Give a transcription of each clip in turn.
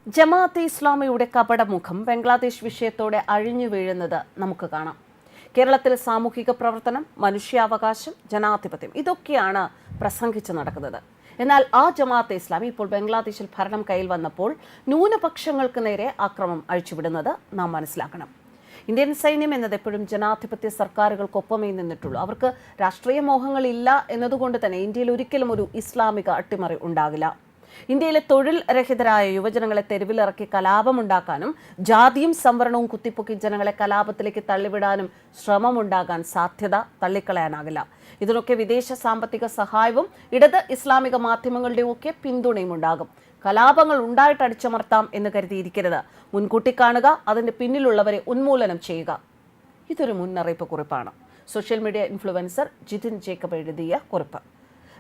ജമാഅത്തെ ഇസ്ലാമിയുടെ കപടമുഖം ബംഗ്ലാദേശ് വിഷയത്തോടെ അഴിഞ്ഞു വീഴുന്നത് നമുക്ക് കാണാം. കേരളത്തിൽ സാമൂഹിക പ്രവർത്തനം, മനുഷ്യാവകാശം, ജനാധിപത്യം ഇതൊക്കെയാണ് പ്രസംഗിച്ച് നടക്കുന്നത്. എന്നാൽ ആ ജമാഅത്തെ ഇസ്ലാമി ഇപ്പോൾ ബംഗ്ലാദേശിൽ ഭരണം കയ്യിൽ വന്നപ്പോൾ ന്യൂനപക്ഷങ്ങൾക്ക് നേരെ ആക്രമണം അഴിച്ചുവിടുന്നത് നാം മനസ്സിലാക്കണം. ഇന്ത്യൻ സൈന്യം എന്നത് എപ്പോഴും ജനാധിപത്യ സർക്കാരുകൾക്കൊപ്പമേ നിന്നിട്ടുള്ളൂ. അവർക്ക് രാഷ്ട്രീയ മോഹങ്ങളില്ല എന്നതുകൊണ്ട് തന്നെ ഇന്ത്യയിൽ ഒരിക്കലും ഒരു ഇസ്ലാമിക അട്ടിമറി ഉണ്ടാകില്ല. ഇന്ത്യയിലെ തൊഴിൽ രഹിതരായ യുവജനങ്ങളെ തെരുവിലിറക്കി കലാപമുണ്ടാക്കാനും ജാതിയും സംവരണവും കുത്തിപ്പൊക്കി ജനങ്ങളെ കലാപത്തിലേക്ക് തള്ളിവിടാനും ശ്രമമുണ്ടാകാൻ സാധ്യത തള്ളിക്കളയാനാകില്ല. ഇതിനൊക്കെ വിദേശ സാമ്പത്തിക സഹായവും ഇടത് ഇസ്ലാമിക മാധ്യമങ്ങളുടെയും ഒക്കെ പിന്തുണയും ഉണ്ടാകും. കലാപങ്ങൾ ഉണ്ടായിട്ട് അടിച്ചമർത്താം എന്ന് കരുതിയിരിക്കരുത്. മുൻകൂട്ടി കാണുക, അതിന്റെ പിന്നിലുള്ളവരെ ഉന്മൂലനം ചെയ്യുക. ഇതൊരു മുന്നറിയിപ്പ് കുറിപ്പാണ്. Social media influencer Jithin Jacob എഴുതിയ കുറിപ്പ്.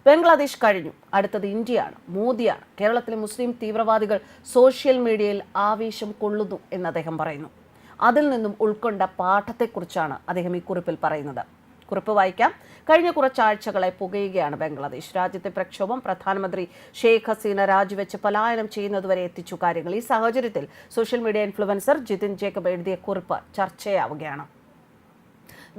ബംഗ്ലാദേശ് കഴിഞ്ഞു, അടുത്തത് ഇന്ത്യയാണ്, മോദിയാണ്. കേരളത്തിലെ മുസ്ലിം തീവ്രവാദികൾ സോഷ്യൽ മീഡിയയിൽ ആവേശം കൊള്ളുന്നു എന്ന് അദ്ദേഹം പറയുന്നു. അതിൽ നിന്നും ഉൾക്കൊണ്ട പാഠത്തെക്കുറിച്ചാണ് അദ്ദേഹം ഈ കുറിപ്പിൽ പറയുന്നത്. കുറിപ്പ് വായിക്കാം. കഴിഞ്ഞ കുറച്ചാഴ്ചകളായി പുകയുകയാണ് ബംഗ്ലാദേശ്. രാജ്യത്തെ പ്രക്ഷോഭം പ്രധാനമന്ത്രി ഷെയ്ഖ് ഹസീന രാജിവെച്ച് പലായനം ചെയ്യുന്നതുവരെ എത്തിച്ചു കാര്യങ്ങൾ. ഈ സാഹചര്യത്തിൽ social media influencer Jithin Jacob എഴുതിയ കുറിപ്പ് ചർച്ചയാവുകയാണ്.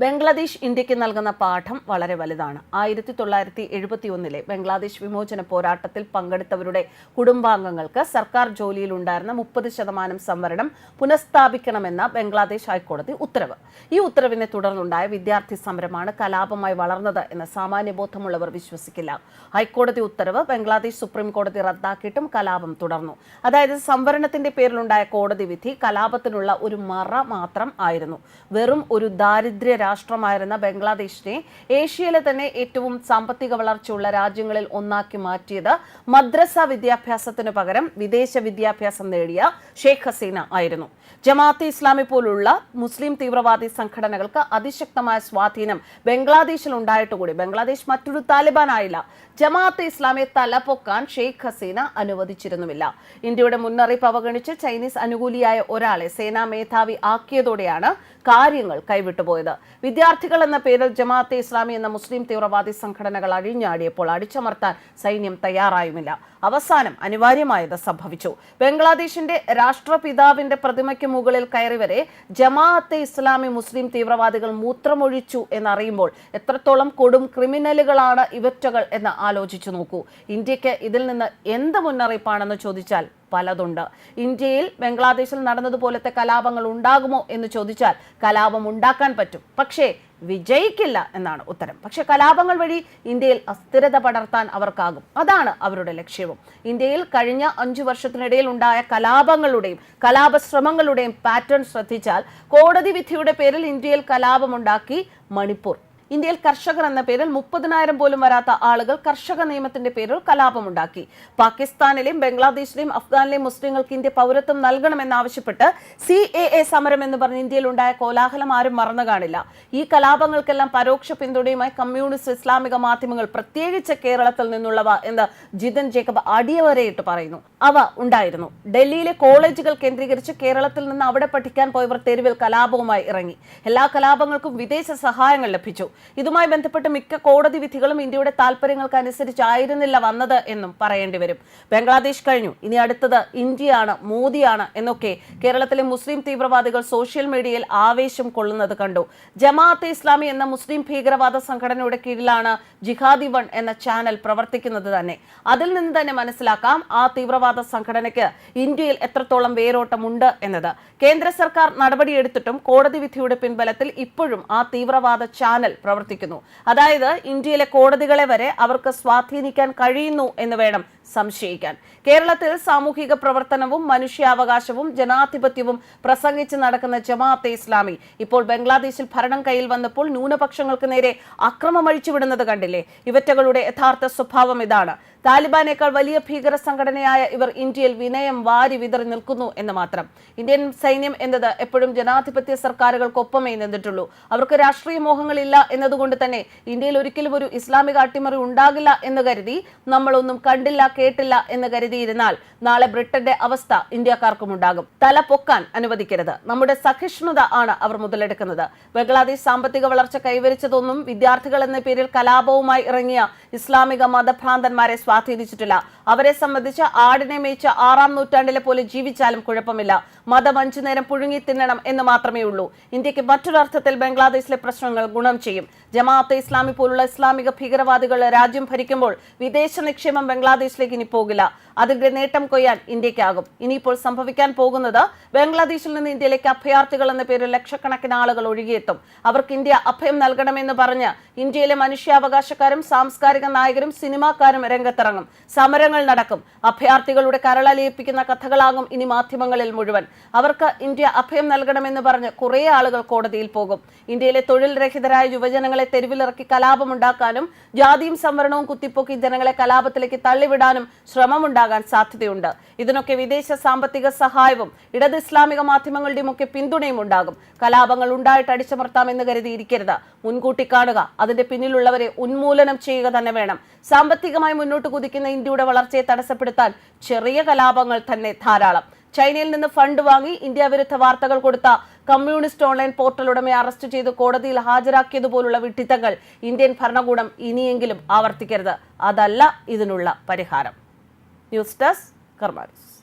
ബംഗ്ലാദേശ് ഇന്ത്യക്ക് നൽകുന്ന പാഠം വളരെ വലുതാണ്. 1971 ബംഗ്ലാദേശ് വിമോചന പോരാട്ടത്തിൽ പങ്കെടുത്തവരുടെ കുടുംബാംഗങ്ങൾക്ക് സർക്കാർ ജോലിയിലുണ്ടായിരുന്ന 30% സംവരണം പുനഃസ്ഥാപിക്കണമെന്ന ബംഗ്ലാദേശ് ഹൈക്കോടതി ഉത്തരവ്. ഈ ഉത്തരവിനെ തുടർന്നുണ്ടായ വിദ്യാർത്ഥി സമരമാണ് കലാപമായി വളർന്നത് എന്ന് സാമാന്യബോധമുള്ളവർ വിശ്വസിക്കില്ല. ഹൈക്കോടതി ഉത്തരവ് ബംഗ്ലാദേശ് സുപ്രീം കോടതി റദ്ദാക്കിയിട്ടും കലാപം തുടർന്നു. അതായത് സംവരണത്തിന്റെ പേരിലുണ്ടായ കോടതി വിധി കലാപത്തിനുള്ള ഒരു മറ മാത്രം ആയിരുന്നു. വെറും ഒരു ദാരിദ്ര്യ രാഷ്ട്രമായിരുന്ന ബംഗ്ലാദേശിനെ ഏഷ്യയിലെ തന്നെ ഏറ്റവും സാമ്പത്തിക വളർച്ചയുള്ള രാജ്യങ്ങളിൽ ഒന്നാക്കി മാറ്റിയത് മദ്രസ വിദ്യാഭ്യാസത്തിനു പകരം വിദേശ വിദ്യാഭ്യാസം നേടിയ ഷെയ്ഖ് ഹസീന ആയിരുന്നു. ജമാഅത്തെ ഇസ്ലാമി പോലുള്ള മുസ്ലിം തീവ്രവാദി സംഘടനകൾക്ക് അതിശക്തമായ സ്വാധീനം ബംഗ്ലാദേശിൽ ഉണ്ടായിട്ടുകൂടി ബംഗ്ലാദേശ് മറ്റൊരു താലിബാൻ ആയില്ല. ജമാഅത്തെ ഇസ്ലാമിയെ തലപൊക്കാൻ ഷെയ്ഖ് ഹസീന അനുവദിച്ചിരുന്നുമില്ല. ഇന്ത്യയുടെ മുന്നറിയിപ്പ് അവഗണിച്ച് ചൈനീസ് അനുകൂലിയായ ഒരാളെ സേനാ മേധാവി ആക്കിയതോടെയാണ് കാര്യങ്ങൾ കൈവിട്ടുപോയത്. വിദ്യാർത്ഥികൾ എന്ന പേരിൽ ജമാഅത്തെ ഇസ്ലാമി എന്ന മുസ്ലിം തീവ്രവാദി സംഘടനകൾ അഴിഞ്ഞാടിയപ്പോൾ അടിച്ചമർത്താൻ സൈന്യം തയ്യാറായുമില്ല. അവസാനം അനിവാര്യമായത് സംഭവിച്ചു. ബംഗ്ലാദേശിന്റെ രാഷ്ട്രപിതാവിന്റെ പ്രതിമയ്ക്ക് മുകളിൽ കയറി വരെ ജമാഅത്തെ ഇസ്ലാമി മുസ്ലിം തീവ്രവാദികൾ മൂത്രമൊഴിച്ചു എന്നറിയുമ്പോൾ എത്രത്തോളം കൊടും ക്രിമിനലുകളാണ് ഇവറ്റകൾ എന്ന് ആലോചിച്ചു നോക്കൂ. ഇന്ത്യക്ക് ഇതിൽ നിന്ന് എന്ത് മുന്നറിയിപ്പാണെന്ന് ചോദിച്ചാൽ പലതുണ്ട്. ഇന്ത്യയിൽ ബംഗ്ലാദേശിൽ നടന്നതുപോലത്തെ കലാപങ്ങൾ ഉണ്ടാകുമോ എന്ന് ചോദിച്ചാൽ കലാപം ഉണ്ടാക്കാൻ പറ്റും, പക്ഷേ വിജയിക്കില്ല എന്നാണ് ഉത്തരം. പക്ഷെ കലാപങ്ങൾ വഴി ഇന്ത്യയിൽ അസ്ഥിരത പടർത്താൻ അവർക്കാകും. അതാണ് അവരുടെ ലക്ഷ്യവും. ഇന്ത്യയിൽ കഴിഞ്ഞ 5 വർഷത്തിനിടയിൽ ഉണ്ടായ കലാപങ്ങളുടെയും കലാപശ്രമങ്ങളുടെയും പാറ്റേൺ ശ്രദ്ധിച്ചാൽ കോടതി വിധിയുടെ പേരിൽ ഇന്ത്യയിൽ കലാപമുണ്ടാക്കി മണിപ്പൂർ. ഇന്ത്യയിൽ കർഷകർ എന്ന പേരിൽ 30,000 പോലും വരാത്ത ആളുകൾ കർഷക നിയമത്തിന്റെ പേരിൽ കലാപമുണ്ടാക്കി. പാകിസ്ഥാനിലെയും ബംഗ്ലാദേശിലെയും അഫ്ഗാനിലെയും മുസ്ലിങ്ങൾക്ക് ഇന്ത്യ പൗരത്വം നൽകണമെന്നാവശ്യപ്പെട്ട് CAA സമരം എന്ന് പറഞ്ഞ് ഇന്ത്യയിൽ ഉണ്ടായ കോലാഹലം ആരും മറന്നു കാണില്ല. ഈ കലാപങ്ങൾക്കെല്ലാം പരോക്ഷ പിന്തുണയുമായി കമ്മ്യൂണിസ്റ്റ് ഇസ്ലാമിക മാധ്യമങ്ങൾ, പ്രത്യേകിച്ച് കേരളത്തിൽ നിന്നുള്ളവ എന്ന് ജിതിൻ ജേക്കബ് അടിയവരയിട്ട് പറയുന്നു. അവ ഉണ്ടായിരുന്നു. ഡൽഹിയിലെ കോളേജുകൾ കേന്ദ്രീകരിച്ച് കേരളത്തിൽ നിന്ന് അവിടെ പഠിക്കാൻ പോയവർ തെരുവിൽ കലാപവുമായി ഇറങ്ങി. എല്ലാ കലാപങ്ങൾക്കും വിദേശ സഹായങ്ങൾ ലഭിച്ചു. ഇതുമായി ബന്ധപ്പെട്ട് മിക്ക കോടതി വിധികളും ഇന്ത്യയുടെ താല്പര്യങ്ങൾക്ക് അനുസരിച്ചായിരുന്നില്ല വന്നത് എന്നും പറയേണ്ടി വരും. ബംഗ്ലാദേശ് കഴിഞ്ഞു, ഇനി അടുത്തത് ഇന്ത്യയാണ്, മോദിയാണ് എന്നൊക്കെ കേരളത്തിലെ മുസ്ലിം തീവ്രവാദികൾ സോഷ്യൽ മീഡിയയിൽ ആവേശം കൊള്ളുന്നത് കണ്ടു. ജമാഅത്തെ ഇസ്ലാമി എന്ന മുസ്ലിം ഭീകരവാദ സംഘടനയുടെ കീഴിലാണ് ജിഹാദി 1 എന്ന ചാനൽ പ്രവർത്തിക്കുന്നത് തന്നെ. അതിൽ നിന്ന് തന്നെ മനസ്സിലാക്കാം ആ തീവ്രവാദ സംഘടനയ്ക്ക് ഇന്ത്യയിൽ എത്രത്തോളം വേരോട്ടമുണ്ട് എന്നത്. കേന്ദ്ര സർക്കാർ നടപടിയെടുത്തിട്ടും കോടതി വിധിയുടെ പിൻബലത്തിൽ ഇപ്പോഴും ആ തീവ്രവാദ ചാനൽ പ്രവർത്തിക്കുന്നു. അതായത് ഇന്ത്യയിലെ കോടതികളെ വരെ അവർക്ക് സ്വാധീനിക്കാൻ കഴിയുന്നു എന്ന് വേണം സംശയിക്കാൻ. കേരളത്തിൽ സാമൂഹിക പ്രവർത്തനവും മനുഷ്യാവകാശവും ജനാധിപത്യവും പ്രസംഗിച്ച് നടക്കുന്ന ജമാഅത്തെ ഇസ്ലാമി ഇപ്പോൾ ബംഗ്ലാദേശിൽ ഭരണം കയ്യിൽ വന്നപ്പോൾ ന്യൂനപക്ഷങ്ങൾക്ക് നേരെ അക്രമം അഴിച്ചുവിടുന്നത് കണ്ടില്ലേ? ഇവറ്റകളുടെ യഥാർത്ഥ സ്വഭാവം ഇതാണ്. താലിബാനേക്കാൾ വലിയ ഭീകര സംഘടനയായ ഇവർ ഇന്ത്യയിൽ വിനയം വാരി വിതറി നിൽക്കുന്നു എന്ന് മാത്രം. ഇന്ത്യൻ സൈന്യം എന്നത് എപ്പോഴും ജനാധിപത്യ സർക്കാരുകൾക്കൊപ്പമേ നിന്നിട്ടുള്ളൂ. അവർക്ക് രാഷ്ട്രീയ മോഹങ്ങളില്ല എന്നതുകൊണ്ട് തന്നെ ഇന്ത്യയിൽ ഒരിക്കലും ഒരു ഇസ്ലാമിക അട്ടിമറി ഉണ്ടാകില്ല എന്ന് കരുതി നമ്മളൊന്നും കണ്ടില്ല കേട്ടില്ല എന്ന് കരുതിയിരുന്നാൽ നാളെ ബ്രിട്ടന്റെ അവസ്ഥ ഇന്ത്യക്കാർക്കും ഉണ്ടാകും. തല പൊക്കാൻ അനുവദിക്കരുത്. നമ്മുടെ സഹിഷ്ണുത ആണ് അവർ മുതലെടുക്കുന്നത്. ബംഗ്ലാദേശ് സാമ്പത്തിക വളർച്ച കൈവരിച്ചതൊന്നും വിദ്യാർത്ഥികൾ എന്ന പേരിൽ കലാപവുമായി ഇറങ്ങിയ ഇസ്ലാമിക മതഭ്രാന്തന്മാരെ സ്വാധീനിച്ചിട്ടില്ല. അവരെ സംബന്ധിച്ച് ആടിനെ മേയിച്ച 6-ാം നൂറ്റാണ്ടിലെ പോലെ ജീവിച്ചാലും കുഴപ്പമില്ല. മതം 5 നേരം പുഴുങ്ങി തിന്നണം എന്ന് മാത്രമേ ഉള്ളൂ. ഇന്ത്യക്ക് മറ്റൊരർത്ഥത്തിൽ ബംഗ്ലാദേശിലെ പ്രശ്നങ്ങൾ ഗുണം ചെയ്യും. ജമാഅത്തെ ഇസ്ലാമി പോലുള്ള ഇസ്ലാമിക ഭീകരവാദികൾ രാജ്യം ഭരിക്കുമ്പോൾ വിദേശ നിക്ഷേപം ബംഗ്ലാദേശിലേക്ക് ഇനി പോകില്ല. അതിന്റെ നേട്ടം കൊയ്യാൻ ഇന്ത്യക്കാകും. ഇനിയിപ്പോൾ സംഭവിക്കാൻ പോകുന്നത് ബംഗ്ലാദേശിൽ നിന്ന് ഇന്ത്യയിലേക്ക് അഭയാർത്ഥികൾ എന്ന പേരിൽ ലക്ഷക്കണക്കിന് ആളുകൾ ഒഴുകിയെത്തും. അവർക്ക് ഇന്ത്യ അഭയം നൽകണമെന്ന് പറഞ്ഞ് ഇന്ത്യയിലെ മനുഷ്യാവകാശക്കാരും സാംസ്കാരിക നായകരും സിനിമാക്കാരും രംഗത്തിറങ്ങും. സമരങ്ങൾ നടക്കും. അഭയാർത്ഥികളുടെ കരളലിയിപ്പിക്കുന്ന കഥകളാകും ഇനി മാധ്യമങ്ങളിൽ മുഴുവൻ. അവർക്ക് ഇന്ത്യ അഭയം നൽകണമെന്ന് പറഞ്ഞ് കുറേ ആളുകൾ കോടതിയിൽ പോകും. ഇന്ത്യയിലെ തൊഴിൽ രഹിതരായ യുവജനങ്ങളെ തെരുവിലിറക്കി കലാപമുണ്ടാക്കാനും ജാതിയും സംവരണവും കുത്തിപ്പൊക്കി ജനങ്ങളെ കലാപത്തിലേക്ക് തള്ളിവിടാനും ശ്രമമുണ്ടാകാൻ സാധ്യതയുണ്ട്. ഇതിനൊക്കെ വിദേശ സാമ്പത്തിക സഹായവും ഇടത് ഇസ്ലാമിക മാധ്യമങ്ങളുടെയും ഒക്കെ പിന്തുണയും ഉണ്ടാകും. കലാപങ്ങൾ ഉണ്ടായിട്ട് അടിച്ചമർത്താമെന്ന് കരുതിയിരിക്കരുത്. മുൻകൂട്ടി കാണുക. അതിന്റെ പിന്നിലുള്ളവരെ ഉന്മൂലനം ചെയ്യുക തന്നെ വേണം. സാമ്പത്തികമായി മുന്നോട്ട് കുതിക്കുന്ന ഇന്ത്യയുടെ വളർച്ചയെ തടസ്സപ്പെടുത്താൻ ചെറിയ കലാപങ്ങൾ തന്നെ ധാരാളം. ചൈനയിൽ നിന്ന് ഫണ്ട് വാങ്ങി ഇന്ത്യ വിരുദ്ധ വാർത്തകൾ കൊടുത്ത കമ്മ്യൂണിസ്റ്റ് ഓൺലൈൻ പോർട്ടൽ ഉടമയെ അറസ്റ്റ് ചെയ്ത് കോടതിയിൽ ഹാജരാക്കിയതുപോലുള്ള വിഡ്ഢിത്തങ്ങൾ ഇന്ത്യൻ ഭരണകൂടം ഇനിയെങ്കിലും ആവർത്തിക്കരുത്. അതല്ല ഇതിനുള്ള പരിഹാരം. ന്യൂസ് ഡെസ്ക് കർമ്മ ന്യൂസ്.